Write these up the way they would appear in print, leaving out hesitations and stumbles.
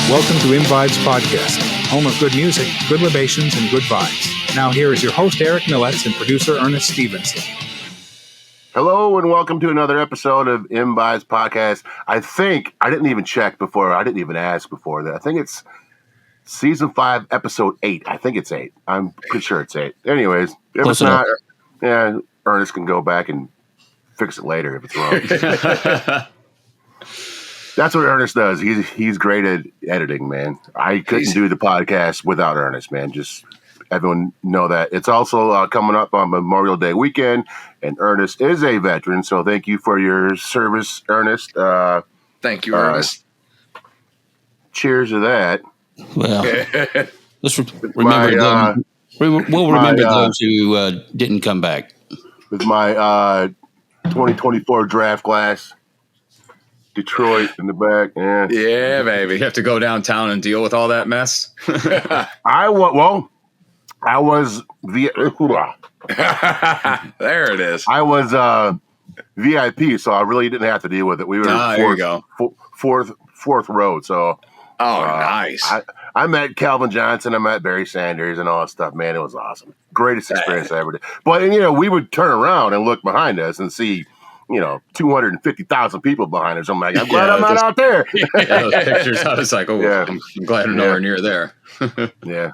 Welcome to ImVibes Podcast, home of good music, good libations, and good vibes. Now here is your host, Eric Millets, and producer, Ernest Stevenson. Hello, and welcome to another episode of ImVibes Podcast. I didn't even check before. I didn't even ask before that. I think it's Season 5, Episode 8. I think it's 8. I'm pretty sure it's 8. Anyways, if it's not, Ernest can go back and fix it later if it's wrong. That's what Ernest does. He's great at editing, man. I couldn't do the podcast without Ernest, man. Just everyone know that. It's also coming up on Memorial Day weekend, and Ernest is a veteran, so thank you for your service, Ernest. Thank you, Ernest. Cheers to that. Well, let's remember them. We'll remember those who didn't come back. With my 2024 draft class. Detroit in the back, yeah, baby. You have to go downtown and deal with all that mess. I was there it is. I was VIP, so I really didn't have to deal with it. We were fourth row. So, nice. I met Calvin Johnson. I met Barry Sanders and all that stuff. Man, it was awesome. Greatest experience I ever did. But we would turn around and look behind us and see 250,000 people behind us. I'm like, I'm glad I'm not out there. Those pictures, I was like, I'm glad I'm nowhere near there. Yeah.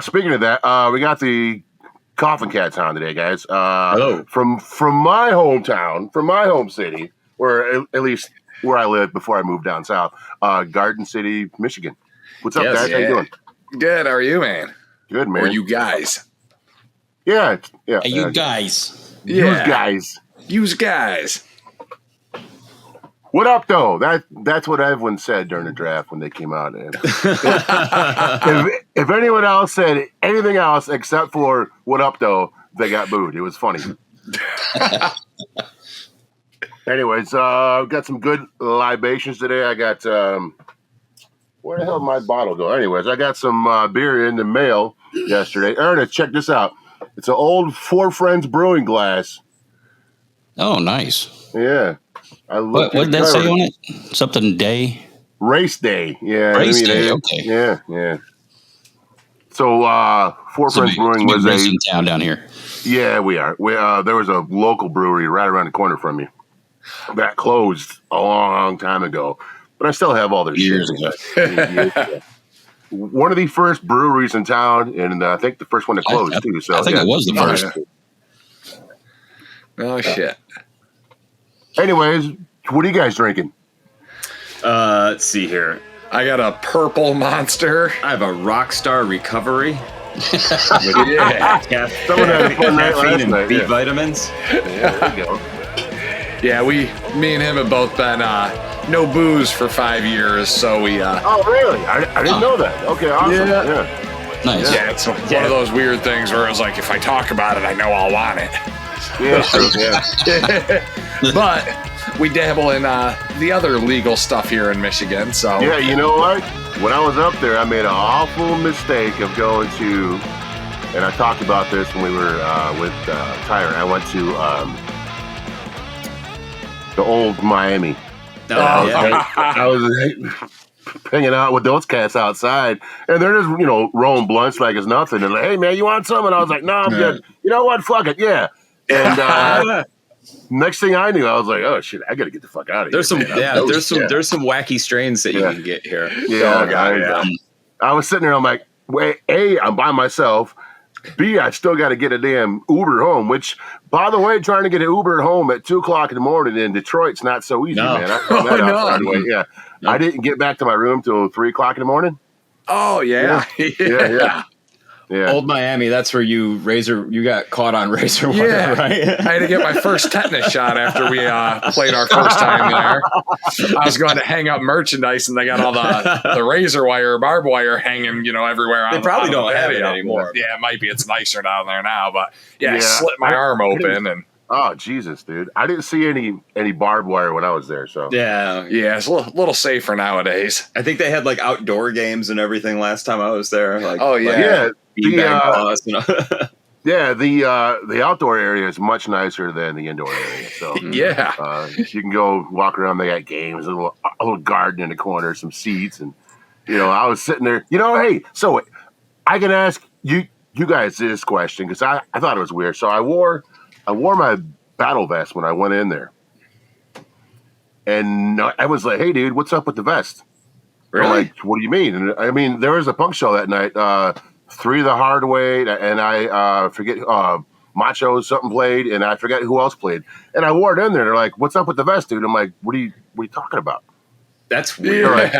Speaking of that, we got the Koffin Kats on today, guys. Hello. From my hometown, from my home city, or at least where I lived before I moved down south, Garden City, Michigan. What's up, guys? How you doing? Good. How are you, man? Good, man. Or you guys? Yeah. Hey, you guys. Yeah. Use guys. What up, though? That's what everyone said during the draft when they came out. If anyone else said anything else except for what up, though, they got booed. It was funny. Anyways, I've got some good libations today. I got where the hell did my bottle go? Anyways, I got some beer in the mail yesterday. Ernest, check this out. It's an old Four Friends brewing glass. Oh, nice. Yeah. What did that say on it? Something day? Race day. Yeah. Race day, okay. Yeah. So, Four Friends Brewing was racing town down here. Yeah, we are. There was a local brewery right around the corner from me that closed a long time ago, but I still have all their years ago. One of the first breweries in town, and I think the first one to close, too. So I think it was the first. Oh, shit. Anyways, what are you guys drinking? Let's see here. I got a purple monster. I have a Rockstar Recovery. With caffeine and B vitamins. Yeah, there you go. Yeah, me and him have both been no booze for 5 years, so we. Oh, really? I didn't know that. Okay, awesome. Yeah. Nice. Yeah, it's one of those weird things where it's like, if I talk about it, I know I'll want it. Yeah. But we dabble in the other legal stuff here in Michigan. So yeah, you know what? When I was up there, I made an awful mistake of going to, and I talked about this when we were with Tyron. I went to the old Miami. I was hanging out with those cats outside, and they're just rolling blunts like it's nothing. And like, hey man, you want some? And I was like, no, I'm good. You know what? Fuck it, yeah. And next thing I knew, I was like, oh shit, I got to get the fuck out of here. There's some wacky strains that you can get here. Yeah, I was sitting there. I'm like, wait, A, I'm by myself. B, I still got to get a damn Uber home. Which, by the way, trying to get an Uber home at 2:00 in the morning in Detroit's not so easy, man. I found that out right away. Yeah, I didn't get back to my room till 3:00 in the morning. Oh yeah. Yeah. Old Miami, that's where you got caught on razor wire, right? I had to get my first tetanus shot after we played our first time there. I was going to hang up merchandise, and they got all the razor wire, barbed wire hanging, everywhere. They probably don't have it anymore. Yeah, it might be. It's nicer down there now, but I slit my arm open and. Oh Jesus, dude! I didn't see any barbed wire when I was there. So yeah, it's a little safer nowadays. I think they had like outdoor games and everything last time I was there. Like, the outdoor area is much nicer than the indoor area. So yeah, you can go walk around. They got games, a little garden in the corner, some seats, and I was sitting there. Hey, so I can ask you guys this question because I thought it was weird. So I wore my battle vest when I went in there, and I was like, "Hey, dude, what's up with the vest?" Really? They're like, what do you mean? And I mean, there was a punk show that night. 3 the Hard Way, and I forget Macho something played, and I forget who else played. And I wore it in there. They're like, "What's up with the vest, dude?" I'm like, "What are you talking about?" That's weird.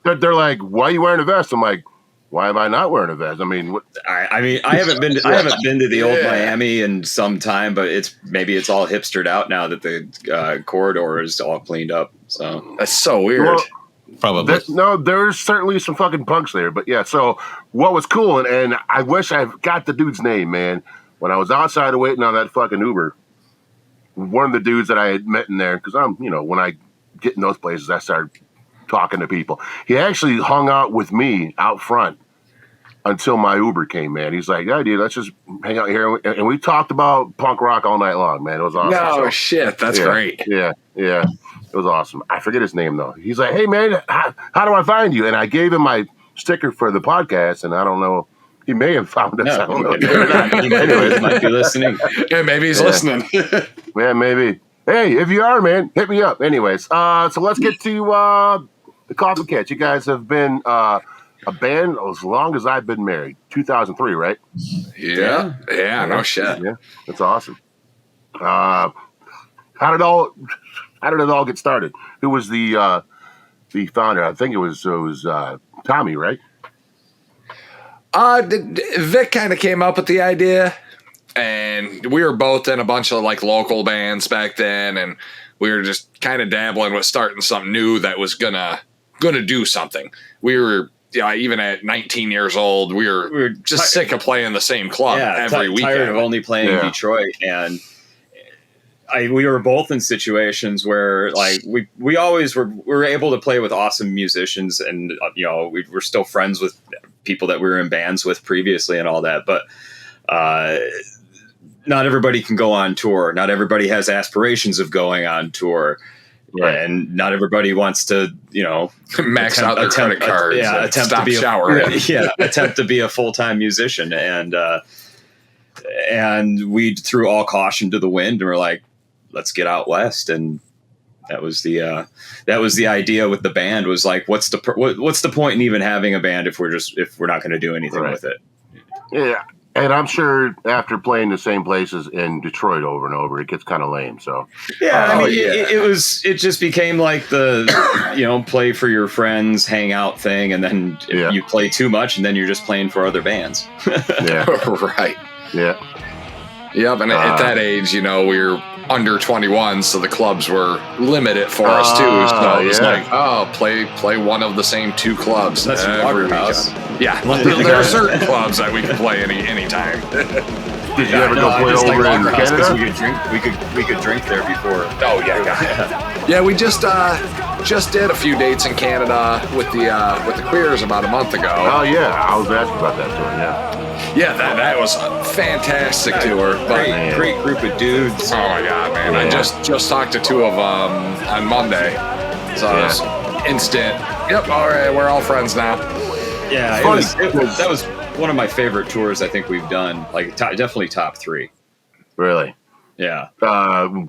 They're like, "Why are you wearing a vest?" I'm like, "Why am I not wearing a vest?" I mean, what? I haven't been to the old Miami in some time, but maybe it's all hipstered out now that the corridor is all cleaned up. So that's so weird. Well, Probably. There's certainly some fucking punks there, but yeah. So what was cool, and I wish I got the dude's name, man. When I was outside waiting on that fucking Uber, one of the dudes that I had met in there, because when I get in those places, I start talking to people. He actually hung out with me out front until my Uber came, man. He's like, "Yeah, dude, let's just hang out here," and we talked about punk rock all night long, man. It was awesome. No shit, that's great. Yeah. It was awesome. I forget his name, though. He's like, "Hey, man, how do I find you?" And I gave him my sticker for the podcast, and I don't know. He may have found us. I don't know. He might be listening. Yeah, maybe he's listening. Yeah, maybe. Hey, if you are, man, hit me up. Anyways, so let's get to the Koffin Kats. You guys have been a band as long as I've been married. 2003, right? Yeah, no shit. Yeah, that's awesome. How did it all get started? Who was the founder? I think it was Tommy, right? Vic kind of came up with the idea, and we were both in a bunch of like local bands back then, and we were just kind of dabbling with starting something new that was gonna do something. We were even at 19 years old, we were just sick of playing the same club every weekend. Tired of only playing in Detroit, and we were both in situations where like we always were able to play with awesome musicians, and we were still friends with people that we were in bands with previously and all that, but not everybody can go on tour. Not everybody has aspirations of going on tour. Right. And not everybody wants to, max out their credit cards. Attempt to be attempt to be a full-time musician. And we threw all caution to the wind, and we're like, let's get out west. And that was the idea with the band, was like, what's the point in even having a band if we're not going to do anything with it? Yeah. And I'm sure after playing the same places in Detroit over and over, it gets kind of lame. So it just became like the play for your friends, hang out thing, and then you play too much, and then you're just playing for other bands. Right. Yeah. Yep. And at that age, we were under 21, so the clubs were limited for us too. So it was like, play one of the same 2 clubs. That's every house. Yeah, there are certain clubs that we can play anytime. Did you ever go play over in Canada? We could drink there before. Oh yeah. We just did a few dates in Canada with the Queers about a month ago. Oh yeah, I was asking about that tour. Yeah. Yeah, that was a fantastic tour. Great group of dudes. Oh my god, man! Yeah. I just talked to 2 of them on Monday, so it was instant. Yep, all right, we're all friends now. Yeah, that was one of my favorite tours I think we've done. Like definitely top 3. Really? Yeah.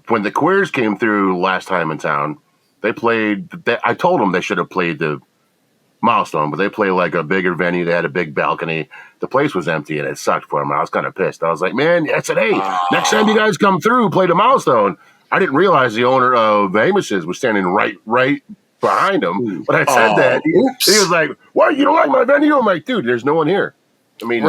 When the Queers came through last time in town, they played. I told them they should have played the Milestone, but they played like a bigger venue. They had a big balcony. The place was empty, and it sucked for them. I was kind of pissed. I was like, man, I said, hey, next time you guys come through, play the Milestone. I didn't realize the owner of Amos's was standing right behind him. But I said that. He was like, what, you don't like my venue? I'm like, dude, there's no one here. I mean,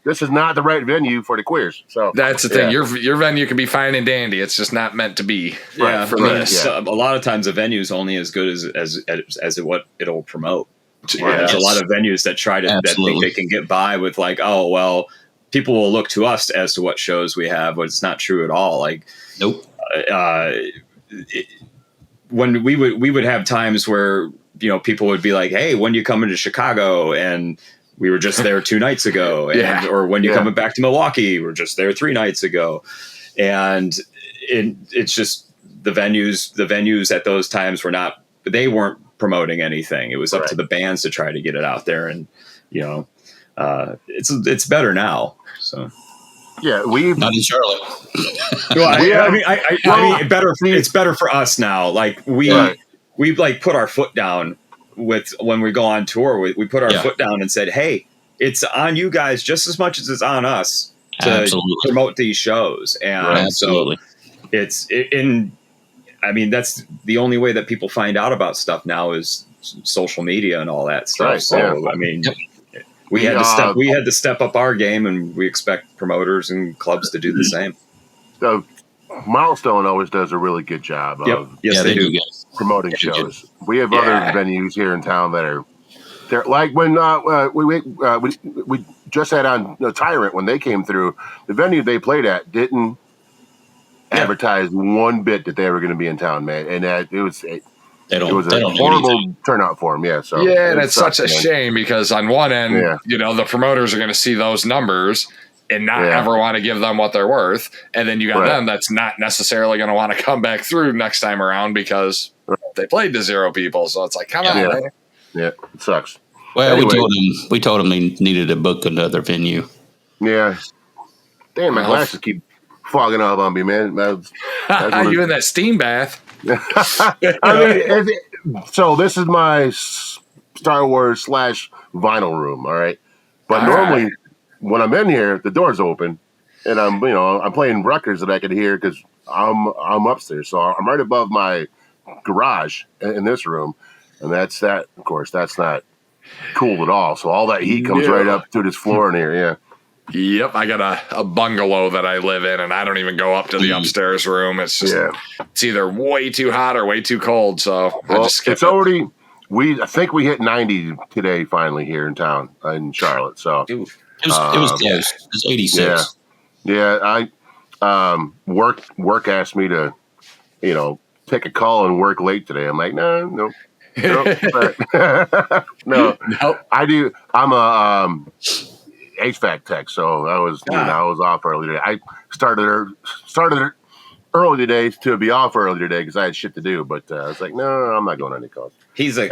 this is not the right venue for the Queers. So that's the thing. Your venue can be fine and dandy. It's just not meant to be for this. A lot of times a venue is only as good as what it'll promote. Yeah, there's a lot of venues that try to that think they can get by with like, oh well, people will look to us as to what shows we have, but it's not true at all. Like, nope. When we would have times where people would be like, hey, when you coming to Chicago? And we were just there 2 nights ago. Or when you coming back to Milwaukee? We're just there 3 nights ago. And it's just the venues at those times weren't promoting anything. It was up to the bands to try to get it out there, and it's better now. So yeah, not in Charlotte. It's better for us now. Like we like put our foot down with when we go on tour. We put our foot down and said, hey, it's on you guys just as much as it's on us to promote these shows. And so that's the only way that people find out about stuff now is social media and all that stuff. Right, so, I mean, we had to step up our game, and we expect promoters and clubs to do the same. Milestone always does a really good job of they do. Promoting shows. We have other venues here in town that are there. Like when we just had on Tyrant when they came through, the venue they played at didn't advertise one bit that they were going to be in town, man, and it was a horrible turnout for them. Yeah, so and it's such a shame because on one end, the promoters are going to see those numbers and not ever want to give them what they're worth, and then you got them that's not necessarily going to want to come back through next time around because they played to 0 people. So it's like, come on, man. Yeah, it sucks. Well, we told them they needed to book another venue. Yeah, damn, my glasses keep fogging up on me, man. That's you in that steam bath? I mean, so this is my Star Wars / vinyl room, all right. But normally, when I'm in here, the door's open, and I'm playing records that I can hear because I'm upstairs. So I'm right above my garage in this room, and that's that. Of course, that's not cool at all. So all that heat comes right up through this floor in here. Yeah. Yep, I got a bungalow that I live in, and I don't even go up to the upstairs room. It's just it's either way too hot or way too cold. So I just skip it. Already. I think we hit 90 today finally here in town in Charlotte. So it was close. It was 86. Yeah. Work asked me to, take a call and work late today. I'm like, no. No. I do. I'm a HVAC tech, so I was off early today. I started early today to be off early today because I had shit to do. But I was like, no, I'm not going on any calls. He's a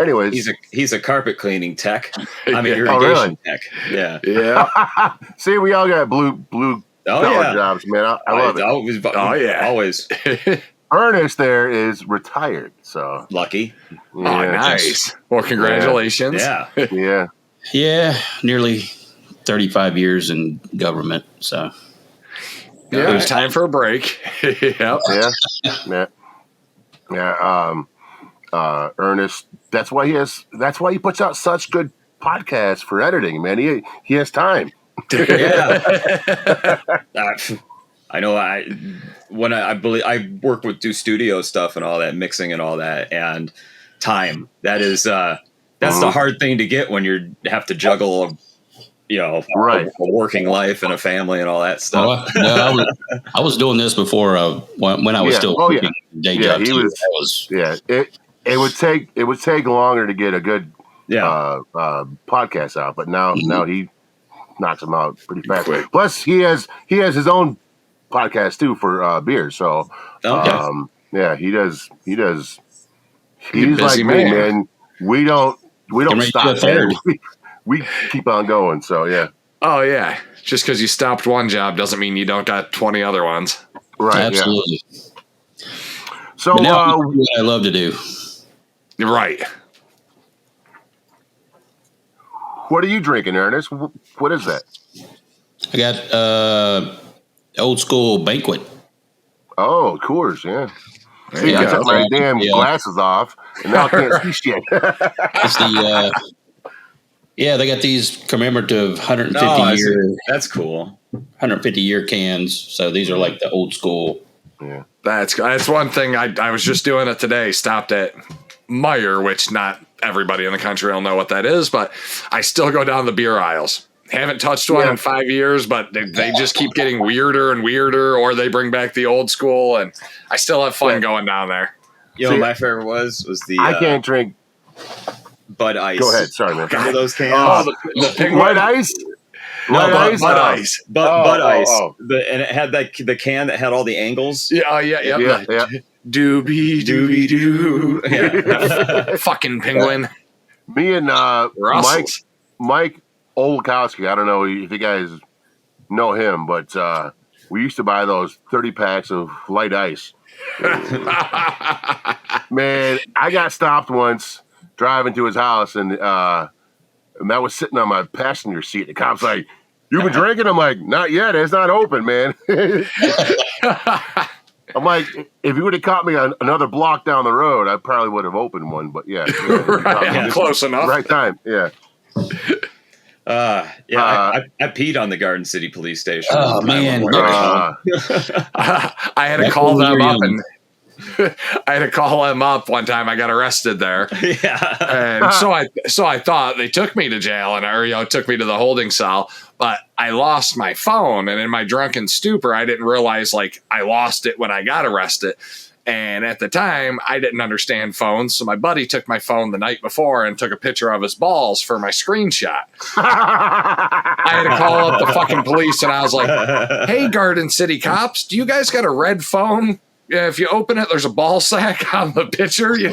carpet cleaning tech. I'm an irrigation tech. Yeah. See, we all got blue collar jobs, man. I love it. Always. Ernest there is retired, so lucky. Yeah, nice. Well, congratulations. Yeah, nearly 35 years in government, so it was time for a break. Ernest, that's why he puts out such good podcasts for editing, man. He has time. I know. I work with do studio stuff and all that, mixing and all that, and time. That is that's the hard thing to get when you have to juggle a working life and a family and all that stuff. I was doing this before when I was still working day job. It would take longer to get a good podcast out, but now he knocks them out pretty fast. Quick. Plus, he has his own podcast too for beer. So he does. He's like me, man. We don't stop. We keep on going, so yeah. Oh, yeah. Just because you stopped one job doesn't mean you don't got 20 other ones. Right, absolutely. Yeah. So, what I love to do. Right. What are you drinking, Ernest? What is that? I got old school banquet. Oh, Coors, yeah. See, I took my damn glasses off, and now I can't see shit. It's the... they got these commemorative 150 year. That's cool. 150 year cans. So these are like the old school. Yeah, that's one thing. I was just doing it today. Stopped at Meyer, which not everybody in the country will know what that is, but I still go down the beer aisles. Haven't touched one in 5 years, but they just keep getting weirder and weirder, or they bring back the old school, and I still have fun going down there. My favorite was the. I can't drink Bud Ice. Go ahead. Sorry, man. Remember those cans? The White Ice? Bud Ice. Bud Ice. Oh. And it had the can that had all the angles. Yeah. Doobie doobie doo. Yeah. Fucking penguin. Me and Mike Olkowski, I don't know if you guys know him, but we used to buy those 30 packs of light ice. Man, I got stopped once driving to his house, and that was sitting on my passenger seat. The cop's like, "You been drinking?" I'm like, "Not yet. It's not open, man." I'm like, if you would have caught me on another block down the road, I probably would have opened one. But yeah, right, close enough. Right time, yeah. I peed on the Garden City police station. Oh man! I had to call them up, and I had to call them up one time. I got arrested there, and so I thought they took me to jail or took me to the holding cell. But I lost my phone, and in my drunken stupor, I didn't realize I lost it when I got arrested. And at the time, I didn't understand phones, so my buddy took my phone the night before and took a picture of his balls for my screenshot. I had to call up the fucking police, and I was like, "Hey, Garden City cops, do you guys got a red phone? If you open it, there's a ball sack on the picture." They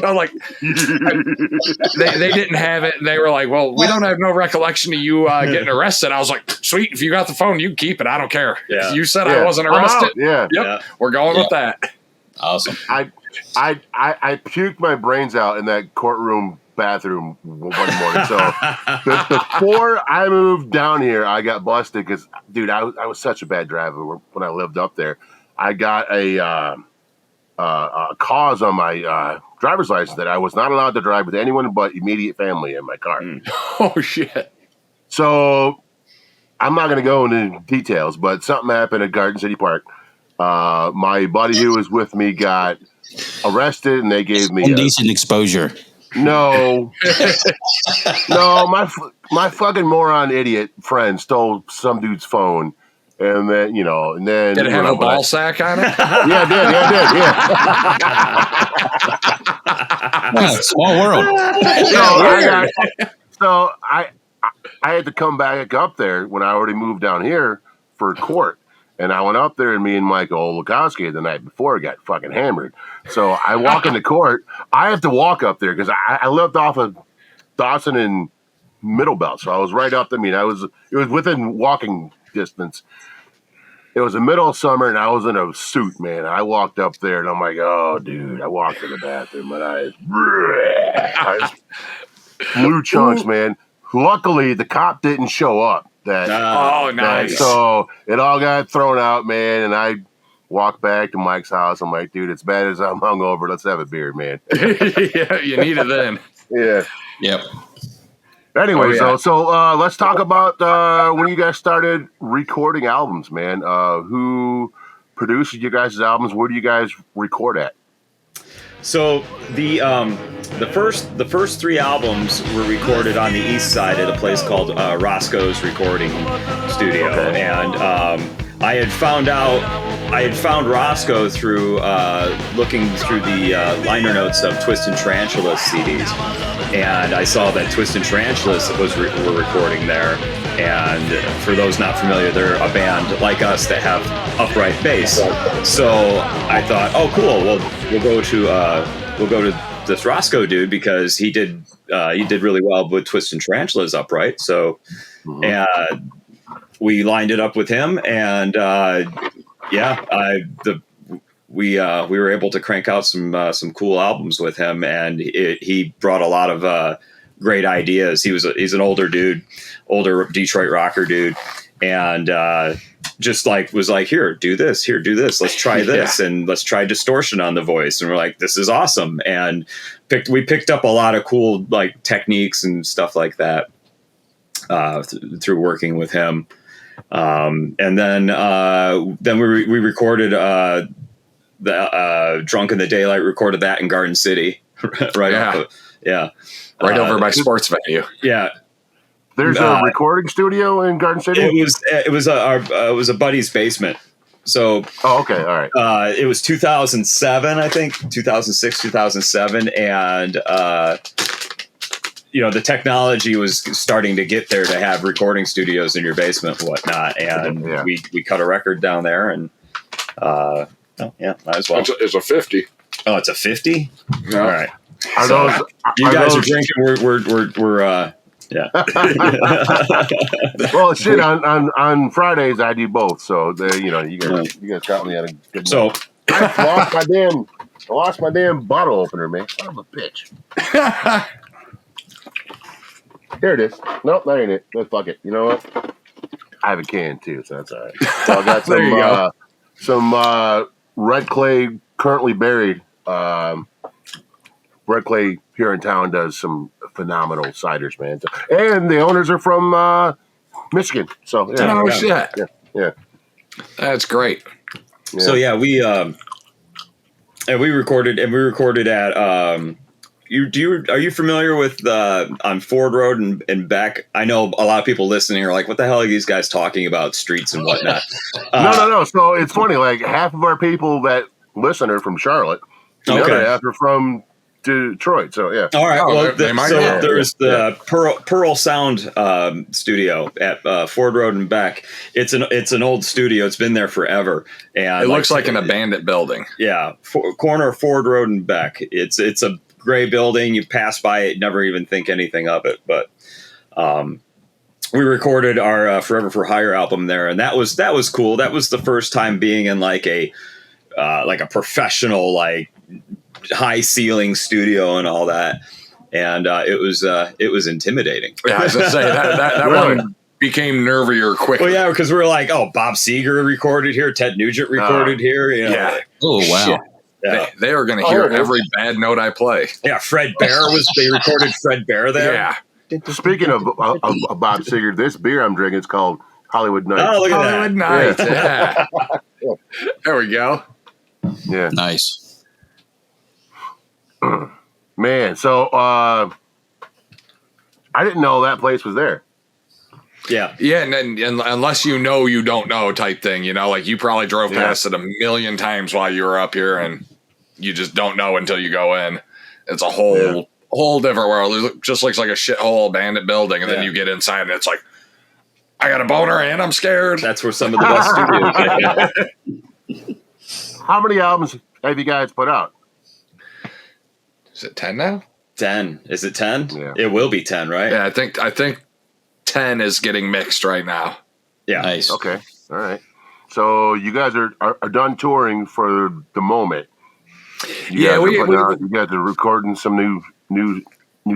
didn't have it. And they were like, "Well, we don't have no recollection of you getting arrested." I was like, "Sweet, if you got the phone, you can keep it. I don't care. Yeah. You said I wasn't arrested. Yeah. We're going with that." Awesome. I puked my brains out in that courtroom bathroom one morning. So before I moved down here, I got busted because, dude, I was such a bad driver when I lived up there. I got a cause on my driver's license that I was not allowed to drive with anyone but immediate family in my car. Oh, shit. So I'm not going to go into details, but something happened at Garden City Park. My buddy who was with me got arrested, and they gave me indecent exposure. No, my fucking moron idiot friend stole some dude's phone, and then did it have a ball sack on it? Yeah, it did. Yeah, small world. So I had to come back up there when I already moved down here for court. And I went up there, and me and Michael Olkowski the night before got fucking hammered. So I walk into court. I have to walk up there because I lived off of Dawson and Middlebelt. So I was right up to me. It was within walking distance. It was the middle of summer, and I was in a suit, man. I walked up there, and I'm like, "Oh, dude." I walked to the bathroom, and I blue chunks, man. Luckily, the cop didn't show up. Nice. So it all got thrown out, man, and I walked back to Mike's house. I'm like, "Dude, as bad as I'm hungover, let's have a beer, man." Yeah, you need it then. Yeah. Yep. Anyway, so let's talk about when you guys started recording albums, man. Who produces you guys' albums? Where do you guys record at? So the first three albums were recorded on the east side at a place called Roscoe's Recording Studio, and I had found Roscoe through looking through the liner notes of Twist and Tarantulas CDs, and I saw that Twist and Tarantulas were recording there. And for those not familiar, they're a band like us that have upright bass. So I thought, "Oh, cool. Well, we'll go to this Roscoe dude because he did really well with Twist and Tarantulas upright." So, we lined it up with him, and we were able to crank out some cool albums with him, and he brought a lot of great ideas. He's an older dude, older Detroit rocker dude, and just was like, here, do this, let's try this, and let's try distortion on the voice. And we're like, this is awesome. And we picked up a lot of cool techniques and stuff like that through working with him. And then we recorded the Drunk in the Daylight, recorded that in Garden City. Right over by sports venue. Yeah. There's a recording studio in Garden City? It was a buddy's basement. So okay, all right. It was 2007, I think, 2006, 2007, and the technology was starting to get there to have recording studios in your basement and whatnot, and we cut a record down there, and might as well. It's a 50. Oh, it's a 50. Yeah. All right. Are So, those? you are guys those, are drinking. We're yeah. Well, shit. On Fridays, I do both. So you guys got me on a good. So night. I lost my damn bottle opener, man. Son of a bitch. Here it is. Nope, that ain't it. But fuck it. You know what? I have a can too, so that's all right. So I got some red clay currently buried. Red Clay here in town does some phenomenal ciders, man. And the owners are from Michigan. So yeah. Oh shit. Yeah. That's great. Yeah. So yeah, we recorded at are you familiar with on Ford Road and back? I know a lot of people listening are like, what the hell are these guys talking about, streets and whatnot? No. So it's funny, like half of our people that listen are from Charlotte. The other half are from Detroit. So yeah. All right. Well, there's the Pearl Sound studio at Ford Road and Beck. It's an old studio. It's been there forever, and it looks like an abandoned building. Yeah, corner of Ford Road and Beck. It's a gray building. You pass by it, never even think anything of it. But we recorded our Forever for Hire album there, and that was cool. That was the first time being in like a professional, like high ceiling studio and all that, and it was intimidating. Yeah, I was gonna say that Really? one became nervier quickly. Well, yeah, because we were like, oh, Bob Seger recorded here, Ted Nugent recorded here. You know, yeah. like, Oh, wow. shit. Yeah. They are going to hear every bad note I play. Yeah, they recorded Fred Bear there. Yeah. Speaking of Bob Seger, this beer I'm drinking is called Hollywood Nights. Oh, look at Hollywood that. Nights. Yeah. There we go. Yeah. Nice. Man, so I didn't know that place was there. Yeah. Yeah, and then unless you know you don't know type thing, like you probably drove past it a million times while you were up here, and you just don't know until you go in. It's a whole different world. It just looks like a shithole abandoned building, and then you get inside, and it's like, I got a boner and I'm scared. That's where some of the best studios are. How many albums have you guys put out? Is it 10 now? 10. Is it 10? Yeah. It will be 10, right? Yeah, I think 10 is getting mixed right now. Yeah. Nice. Okay, all right. So you guys are done touring for the moment. You guys are recording some new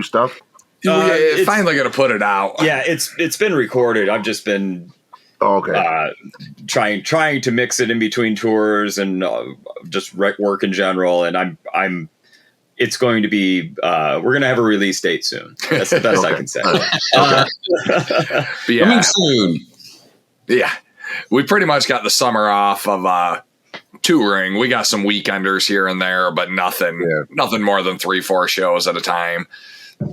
stuff. We're finally gonna put it out. Yeah, it's been recorded. I've just been trying to mix it in between tours and just work in general. And I'm. It's going to be. We're going to have a release date soon. That's the best I can say. Coming soon. Yeah, we pretty much got the summer off of touring. We got some weekenders here and there, but nothing more than 3-4 shows at a time.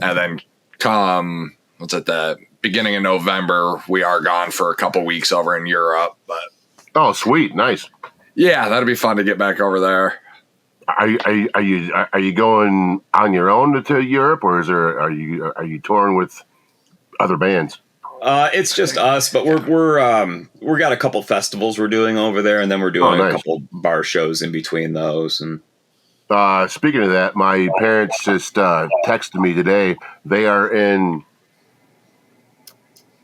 And then come the beginning of November, we are gone for a couple weeks over in Europe. But oh, sweet, nice. Yeah, that'd be fun to get back over there. Are you going on your own to Europe, or are you touring with other bands? It's just us, but we're got a couple festivals we're doing over there, and then we're doing a couple bar shows in between those. And speaking of that, my parents just texted me today. They are in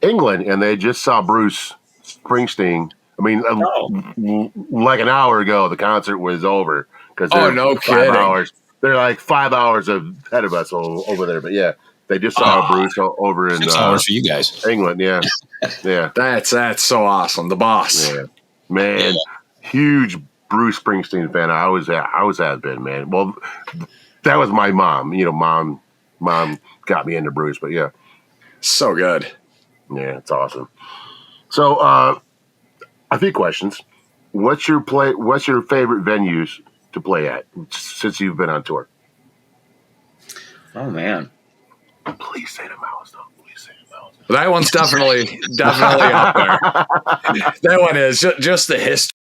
England, and they just saw Bruce Springsteen. I mean, like an hour ago, the concert was over. No kidding. 5 hours. They're like 5 hours ahead of us over there. But yeah, they just saw Bruce over in 6 hours for you guys. England. Yeah, yeah. That's so awesome. The boss, man, huge Bruce Springsteen fan. I always have been, man. Well, that was my mom. Mom got me into Bruce. But yeah, so good. Yeah, it's awesome. So, a few questions. What's your favorite venues to play at since you've been on tour? Oh man, please say the Milestone. That one's definitely up there. That one is just the history.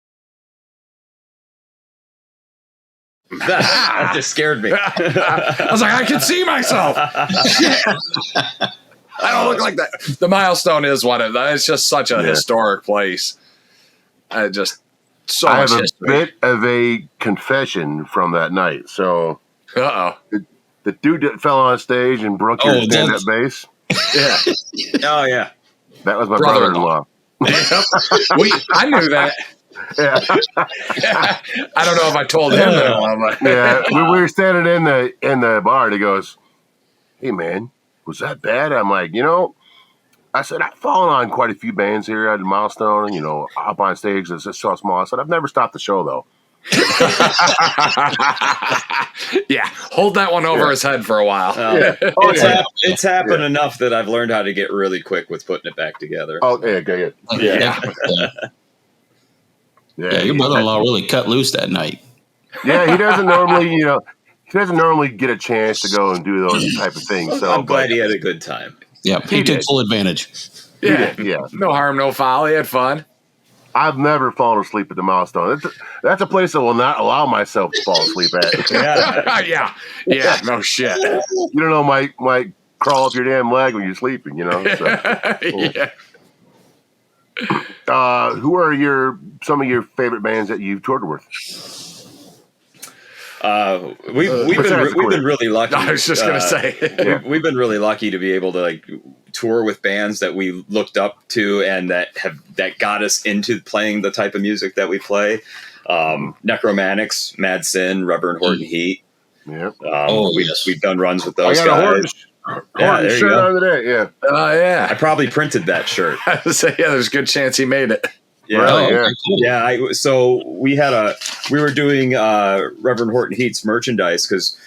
That just scared me. I was like, I can see myself. Shit. I don't look like that. The Milestone is one of them. It's just such a historic place. Just So I much have a history. bit of a confession from that night. So, Uh-oh. the dude that fell on stage and broke your stand-up bass, Yeah. Oh yeah. that was my Brother-in-law. brother-in-law. I knew that. Yeah, I don't know if I told him that. But yeah. We were standing in the bar, and he goes, "Hey, man, was that bad?" I'm like, I said, I've fallen on quite a few bands here at Milestone, up on stage. It's just so small. I said, I've never stopped the show, though. Yeah, hold that one over his head for a while. It's happened enough that I've learned how to get really quick with putting it back together. Oh, yeah, good. Yeah. Yeah, your brother-in-law really cut loose that night. Yeah, he doesn't normally get a chance to go and do those type of things. So I'm glad he had a good time. Yeah, he took full advantage. Yeah. No harm, no foul. He had fun. I've never fallen asleep at the Milestone. That's a place I will not allow myself to fall asleep at. Yeah, no shit. You don't know, might crawl up your damn leg when you're sleeping, So. Yeah. Who are some of your favorite bands that you've toured with? We've been really lucky. I was just gonna say we've been really lucky to be able to tour with bands that we looked up to and that got us into playing the type of music that we play. Necromantics, Mad Sin, Rubber and Horton Heat. Yeah. We've done runs with those I got guys. Horton shirt on today. Yeah. Yeah. I probably printed that shirt. There's a good chance he made it. Yeah, really? Okay, cool. yeah. So we were doing Reverend Horton Heat's merchandise because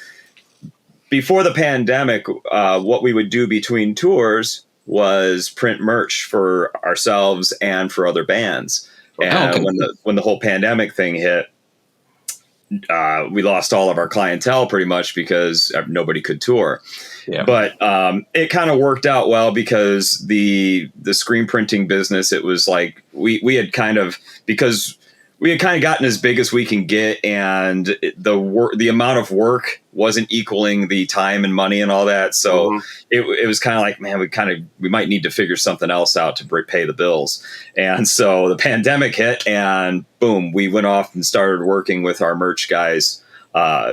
before the pandemic, what we would do between tours was print merch for ourselves and for other bands. And when the whole pandemic thing hit, we lost all of our clientele pretty much because nobody could tour. Yeah. But it kind of worked out well because the screen printing business, it was like we had kind of gotten as big as we can get, and the amount of work wasn't equaling the time and money and all that. So it was kind of like, man, we might need to figure something else out to pay the bills. And so the pandemic hit, and boom, we went off and started working with our merch guys,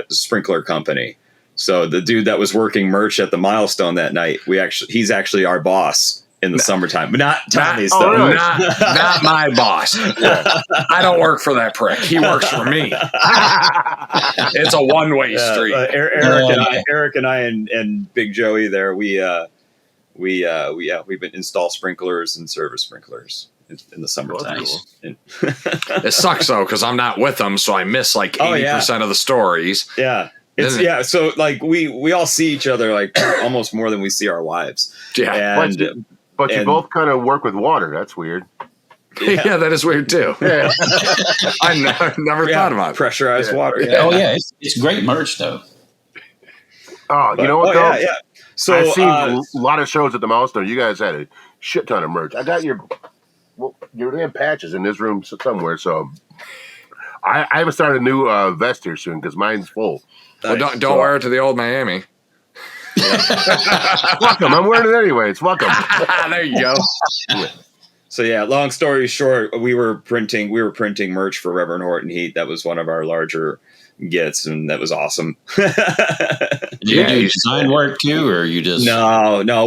sprinkler company. So the dude that was working merch at the Milestone that night, he's actually our boss in the summertime, but not Tommy's though. Really? Not my boss. I don't work for that prick. He works for me. It's a one-way street. Eric and I and Big Joey there, we've been install sprinklers and service sprinklers in the summertime. Cool. It sucks though because I'm not with them, so I miss 80% of the stories. Yeah. So we all see each other almost more than we see our wives. Yeah. But you both kind of work with water. That's weird. Yeah, that is weird too. Yeah. I never thought about it. Pressurized water. Yeah. Oh yeah, it's great merch though. Oh, you know what? Yeah. So I've seen a lot of shows at the Milestone. You guys had a shit ton of merch. I got your damn patches in this room somewhere. So I haven't started a new vest here soon because mine's full. Well, don't wear it to the old Miami. Welcome. I'm wearing it anyway. It's welcome. There you go. So yeah, long story short, we were printing merch for Reverend Horton Heat. That was one of our larger gets, and that was awesome. Did you do design work too, or you just No,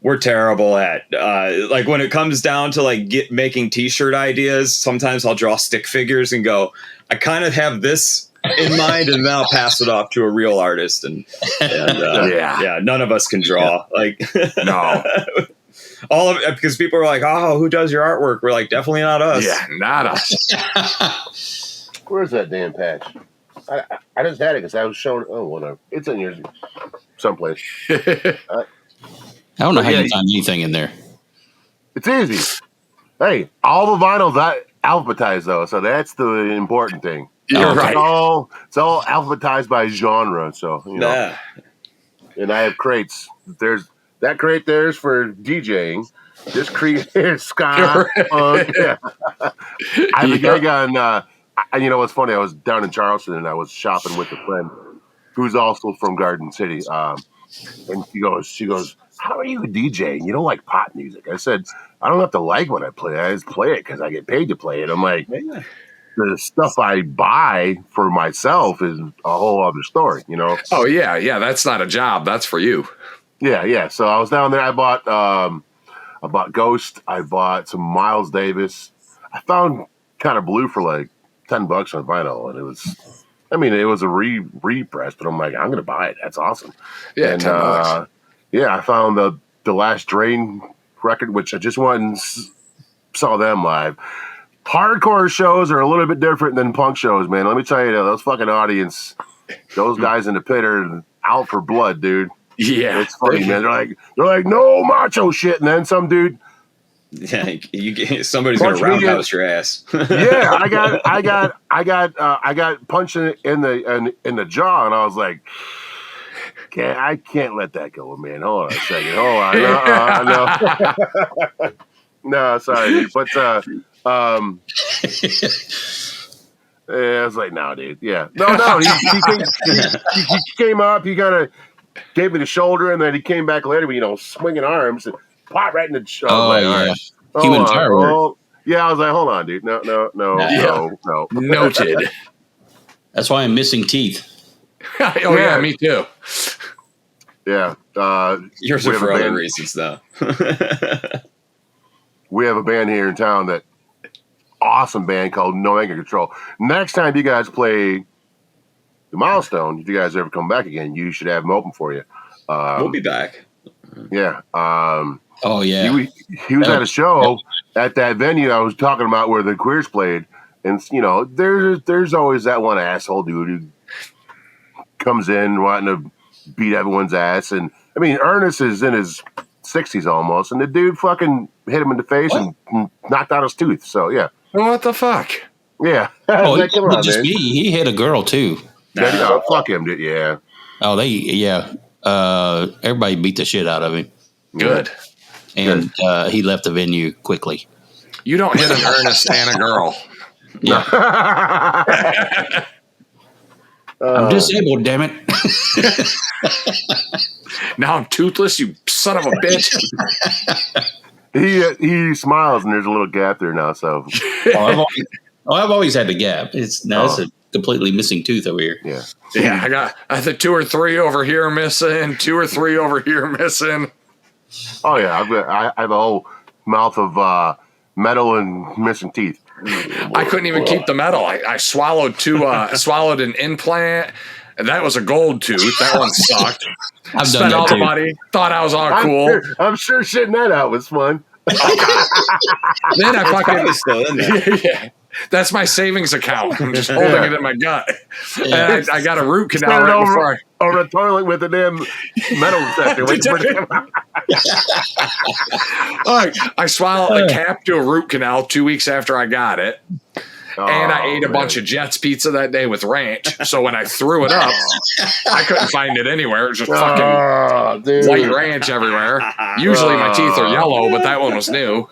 we're terrible at when it comes down to making t-shirt ideas. Sometimes I'll draw stick figures and go, I kind of have this in mind, and then I'll pass it off to a real artist. And none of us can draw. No. All of it, because people are like, "Oh, who does your artwork?" We're like, definitely not us. Yeah, not us. Where's that damn patch? I just had it because I was showing. Oh, whatever. It's in yours someplace. I don't know how you find anything in there. It's easy. Hey, all the vinyls alphabetized though, so that's the important thing. You're right. It's all alphabetized by genre. So and I have crates. There's that crate there's for DJing. This crate is ska. I have a gig on. You know what's funny? I was down in Charleston and I was shopping with a friend who's also from Garden City. And she goes, "How are you a DJ? You don't like pop music?" I said, "I don't have to like what I play. I just play it because I get paid to play it." I'm like, the stuff I buy for myself is a whole other story, you know? Oh, yeah. That's not a job. That's for you. Yeah. So I was down there. I bought Ghost. I bought some Miles Davis. I found Kind of Blue for like $10 on vinyl, and it was a repress, but I'm like, I'm gonna buy it. That's awesome. Yeah, and, $10. I found the Last Drain record, which I just went and saw them live. Hardcore shows are a little bit different than punk shows, man. Let me tell you, those fucking audience, those guys in the pit are out for blood, dude. Yeah, it's funny, man. They're like no macho shit, and then some dude. Yeah, somebody's gonna roundhouse your ass. Yeah, I got punched in the jaw, and I was like, I can't let that go, man. Hold on a second. Hold on. No. No, sorry, dude. But yeah, I was like, no, dude. Yeah, no. He came up. He kind of gave me the shoulder, and then he came back later, swinging arms and pop right in the jaw. Oh, yeah. Human firework. Yeah, I was like, hold on, dude. No. Noted. That's why I'm missing teeth. Yeah, me too. Yeah. Yours are for other reasons, though. We have a band here in town awesome band called No Anger Control. Next time you guys play the Milestone, if you guys ever come back again, you should have them open for you. We'll be back. Yeah. Oh, yeah. He was at a show at that venue I was talking about where the Queers played. And, there's always that one asshole dude who comes in wanting to beat everyone's ass. And, Ernest is in his 60s almost, and the dude fucking hit him in the face and knocked out his tooth. So, yeah. What the fuck? Yeah. He hit a girl, too. Fuck him, dude. Yeah. Oh, everybody beat the shit out of him. Good. And he left the venue quickly. You don't hit an Ernest and a girl. Yeah. I'm disabled, damn it. Now I'm toothless, you son of a bitch. He smiles, and there's a little gap there now. So, I've always had the gap. It's a completely missing tooth over here. Yeah. I got 2 or 3 over here missing, 2 or 3 over here missing. Oh yeah, I have a whole mouth of metal and missing teeth. I couldn't even keep the metal. I swallowed swallowed an implant. And that was a gold tooth. That one sucked. I've spent done all that the money. Thought I was all cool. I'm sure shitting that out was fun. Then I fucking still in there. Yeah. That's my savings account. I'm just holding it in my gut. Yeah. And I got a root canal right before over a toilet with a damn metal detector. I swallowed a cap to a root canal 2 weeks after I got it. And I ate a bunch of Jets pizza that day with ranch. So when I threw it up, I couldn't find it anywhere. It was just fucking white ranch everywhere. Usually my teeth are yellow, but that one was new.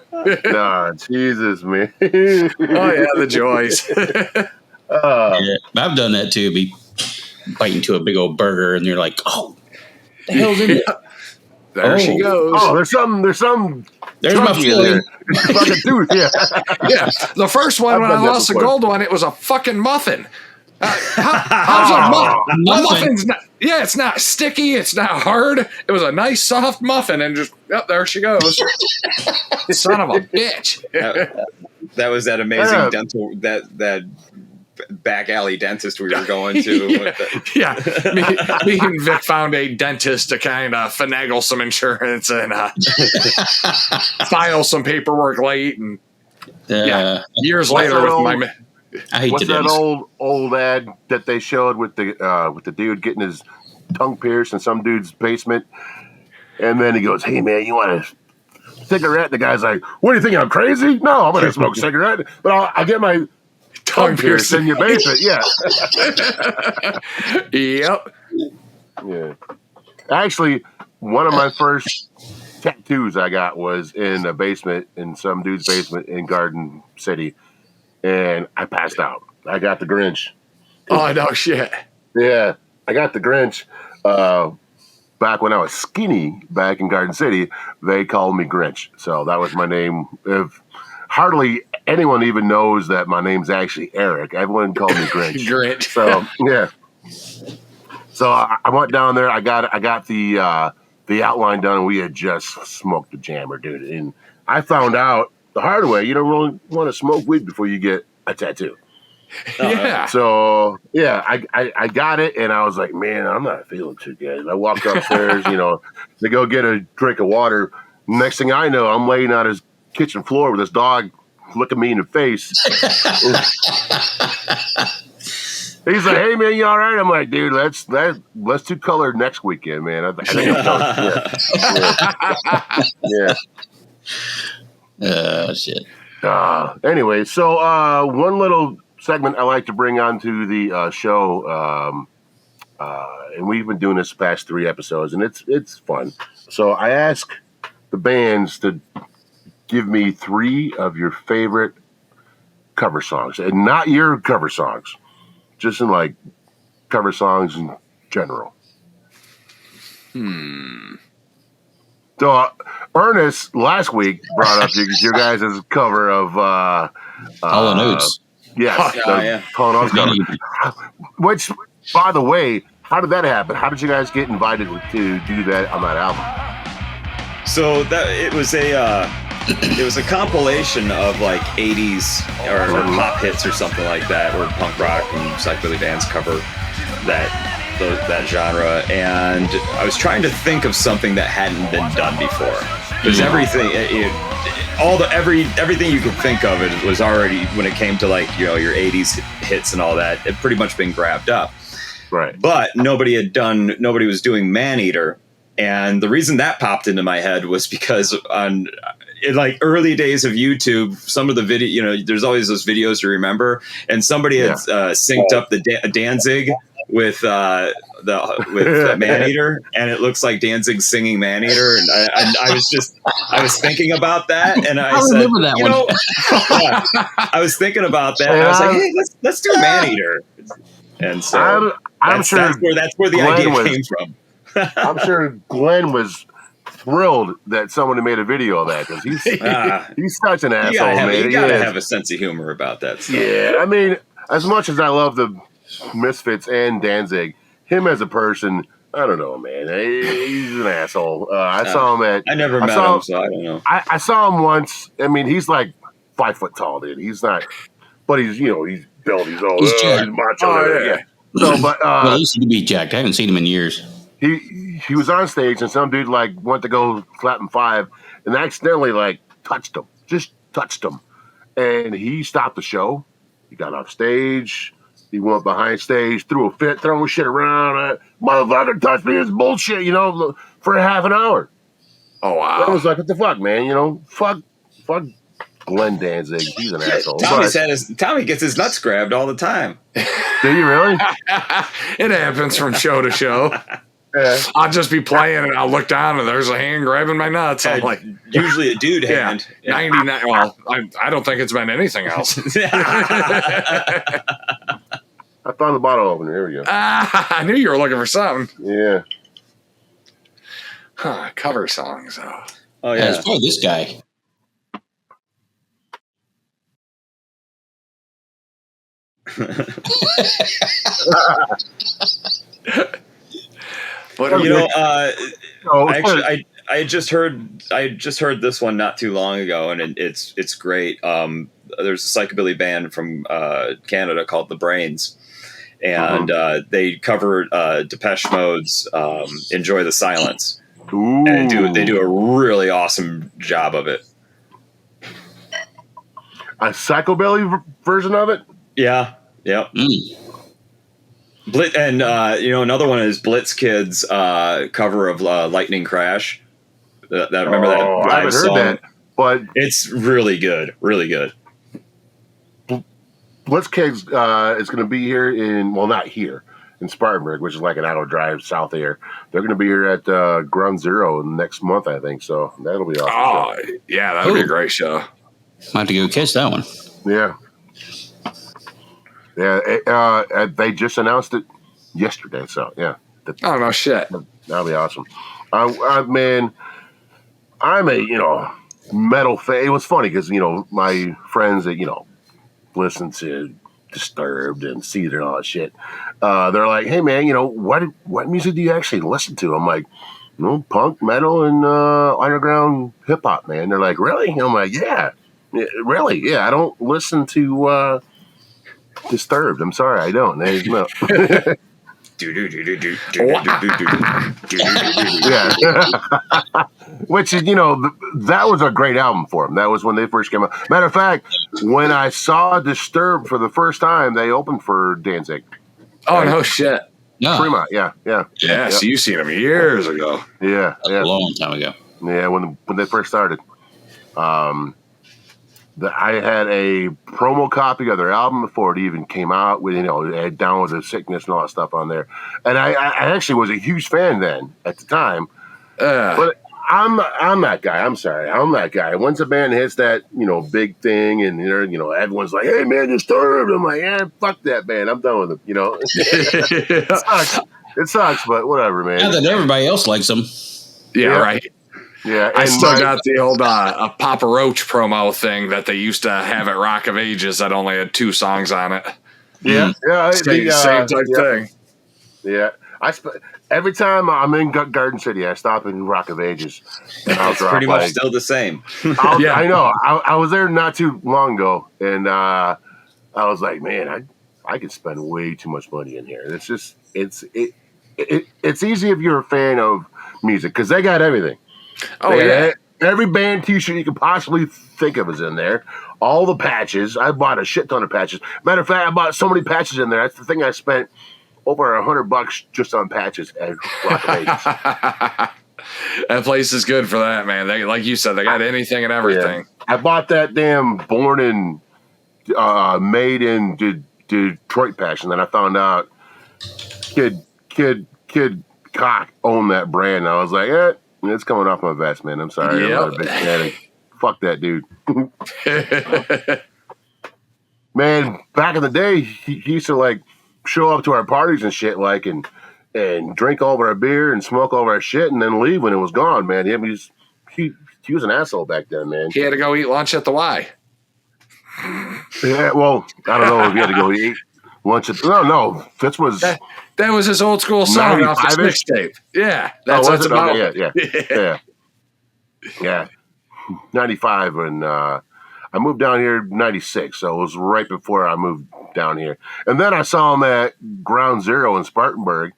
Jesus, man. Oh, yeah, the joys. Yeah, I've done that too. Be biting into a big old burger, and you're like, "Oh, the hell's in there?" There she goes. Oh, there's some. There's my feeling. Fucking tooth, yeah. Yeah, the first one when I lost the gold one, it was a fucking muffin. How's a muffin's not? Yeah, it's not sticky. It's not hard. It was a nice soft muffin, and just there she goes. Son of a bitch. That was that amazing dental that back alley dentist we were going to. Me and Vic found a dentist to kind of finagle some insurance and file some paperwork late, and years later with my. I hate What's that old ad that they showed with the dude getting his tongue pierced in some dude's basement, and then he goes, "Hey man, you want a cigarette?" The guy's like, "What do you think? I'm crazy? No, I'm gonna smoke a cigarette, but I'll get my tongue pierced in your basement." Yeah. Yep. Yeah. Actually, one of my first tattoos I got was in a basement, in some dude's basement in Garden City. And I passed out. I got the Grinch. Oh, no shit. Yeah, I got the Grinch. Back when I was skinny back in Garden City, they called me Grinch. So that was my name. Hardly anyone even knows that my name's actually Eric. Everyone called me Grinch. Grinch. So yeah. So I went down there. I got the outline done, and we had just smoked the jammer, dude. And I found out the hard way. You don't really want to smoke weed before you get a tattoo. Yeah. So yeah, I got it, and I was like, man, I'm not feeling too good. I walked upstairs, to go get a drink of water. Next thing I know, I'm laying on his kitchen floor with this dog looking me in the face. He's like, hey man, you all right? I'm like, dude, let's do color next weekend, man. I think Oh shit. Anyway, so one little segment I like to bring onto the show, and we've been doing this past 3 episodes, and it's fun. So I ask the bands to give me 3 of your favorite cover songs, and not your cover songs, just in like cover songs in general. So Ernest last week brought up your guys' cover of Hall & Oates. Yes, Hall & Oates cover. Which, by the way, how did that happen? How did you guys get invited to do that on that album? So it was a compilation of like 80s or pop hits or something like that, where punk rock and psychobilly bands cover that genre, and I was trying to think of something that hadn't been done before, because everything you could think of, it was already, when it came to like your 80s hits and all that, it pretty much been grabbed up. Right. But nobody was doing Maneater, and the reason that popped into my head was because in like early days of YouTube, some of the video, there's always those videos you remember, and somebody had synced up the Danzig with Maneater, and it looks like Danzig singing Maneater, and I was thinking about that, and I said, remember that one. I was thinking about that, and I was like, hey, let's do Maneater, and so I'm sure that's where the idea came from. I'm sure Glenn was thrilled that someone made a video of that, because he's such an asshole, man. You gotta have a sense of humor about that stuff. Yeah, I mean, as much as I love the Misfits and Danzig, him as a person, I don't know, man. He's an asshole. I saw him I never met him, so I don't know. I saw him once. I mean, he's like 5 foot tall, dude. He's not, but he's he's built. He's all he's macho. Yeah. So, but well, at least he could be jacked. I haven't seen him in years. He was on stage, and some dude like went to go slap him 5, and accidentally like touched him, and he stopped the show. He got off stage. He went behind stage, threw a fit, throwing shit around. Motherfucker touched me. It's bullshit, for a half an hour. Oh wow! I was like, what the fuck, man? Fuck Glenn Danzig. He's an asshole. Tommy gets his nuts grabbed all the time. Do you really? It happens from show to show. Yeah. I'll just be playing and I'll look down and there's a hand grabbing my nuts. I'm like, usually a dude hand. 99. Well, I don't think it's been anything else. I found the bottle opener. Here we go. I knew you were looking for something. Yeah. Cover songs. Oh yeah. It's probably this guy. But I just heard this one not too long ago, and it's great. There's a psychobilly band from Canada called The Brains, and they cover Depeche Mode's "Enjoy the Silence." Ooh. And they do a really awesome job of it. A psychobilly version of it? Yeah. Yep. And another one is Blitz Kid's cover of Lightning Crash. Remember that live I haven't heard song? that, but it's really good. Really good. Blitz Kid's is going to be here not here, in Spartanburg, which is like an hour drive south of here. They're going to be here at Ground Zero next month, I think. So that'll be awesome. Oh, yeah, that'll be a great show. Might have to go catch that one. Yeah. Yeah, they just announced it yesterday, so yeah. Oh, no shit. That'll be awesome. Man, I'm a, metal fan. It was funny because, my friends that, listen to Disturbed and Caesar and all that shit, they're like, hey, man, what music do you actually listen to? I'm like, punk, metal, and underground hip-hop, man. They're like, really? I'm like, yeah, really? Yeah, I don't listen to Disturbed. I'm sorry, I don't. No. Yeah. Which is, that was a great album for them. That was when they first came out. Matter of fact, when I saw Disturbed for the first time, they opened for Danzig. Oh, no shit. No. Fremont, yeah. Yeah, so you've seen them years ago. Yeah. A long time ago. Yeah, when they first started. I had a promo copy of their album before it even came out with, it had Down with the Sickness and all that stuff on there. And I actually was a huge fan then at the time. But I'm that guy. I'm sorry. I'm that guy. Once a band hits that, big thing and, everyone's like, hey, man, Disturbed. I'm like, yeah, fuck that band. I'm done with them, It sucks, but whatever, man. Now that everybody else likes them. Yeah, right. Yeah, I still got the old Papa Roach promo thing that they used to have at Rock of Ages that only had 2 songs on it. Yeah, Same type thing. Yeah, every time I'm in Garden City, I stop in Rock of Ages. And It's pretty much still the same. I know. I was there not too long ago, and I was like, man, I could spend way too much money in here. It's just it's easy if you're a fan of music because they got everything. Oh, yeah. Every band T-shirt you could possibly think of is in there. All the patches. I bought a shit ton of patches. Matter of fact, I bought so many patches in there. That's the thing. I spent over $100 just on patches at Rock of Ages. That place is good for that, man. They, like you said, they got anything and everything. Yeah. I bought that damn born and made in Detroit patch, and then I found out Kid Cock owned that brand. And I was like, it's coming off my vest, man. I'm sorry. I'm not a big fanatic. Fuck that dude. Man, back in the day, he used to show up to our parties and shit, and drink all of our beer and smoke all of our shit, and then leave when it was gone, man. He was an asshole back then, man. He had to go eat lunch at the Y. Yeah, well, I don't know if he had to go eat lunch at. No, this was. That was his old school song off his mixtape. Yeah, that's what it's about. Okay, yeah. 95 when I moved down here 96, so it was right before I moved down here. And then I saw him at Ground Zero in Spartanburg.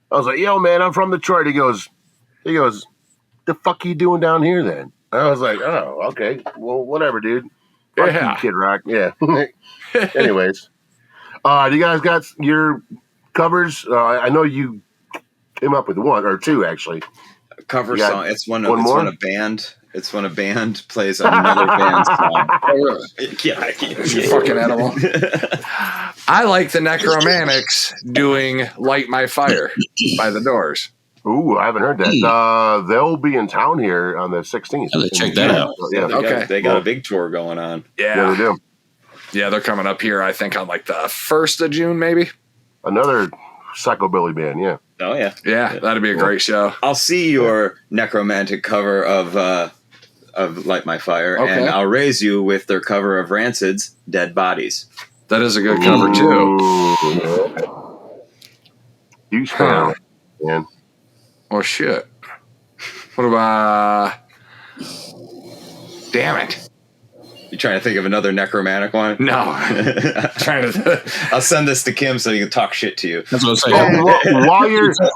I was like, yo, man, I'm from Detroit. He goes, the fuck you doing down here then? I was like, oh, okay. Well, whatever, dude. Fuck you, Kid Rock. Yeah. Anyways. Do you guys got your covers? I know you came up with 1 or 2, actually. Cover song. It's when a band. It's when a band plays another band's song. Yeah, you fucking animal. I like the Necromantics doing "Light My Fire" by the Doors. Ooh, I haven't heard that. They'll be in town here on the 16th. Check that out. Yeah, they got a big tour going on. Yeah, they do. Yeah, they're coming up here, I think, on the 1st of June, maybe. Another psychobilly band, yeah. Oh, yeah. Yeah, that'd be a great show. I'll see your necromantic cover of Light My Fire, and I'll raise you with their cover of Rancid's Dead Bodies. That is a good cover, too. Huge fan, man. Oh, shit. What about... Damn it. You trying to think of another necromantic one? No. Trying to. I'll send this to Kim so he can talk shit to you. That's what I'm saying.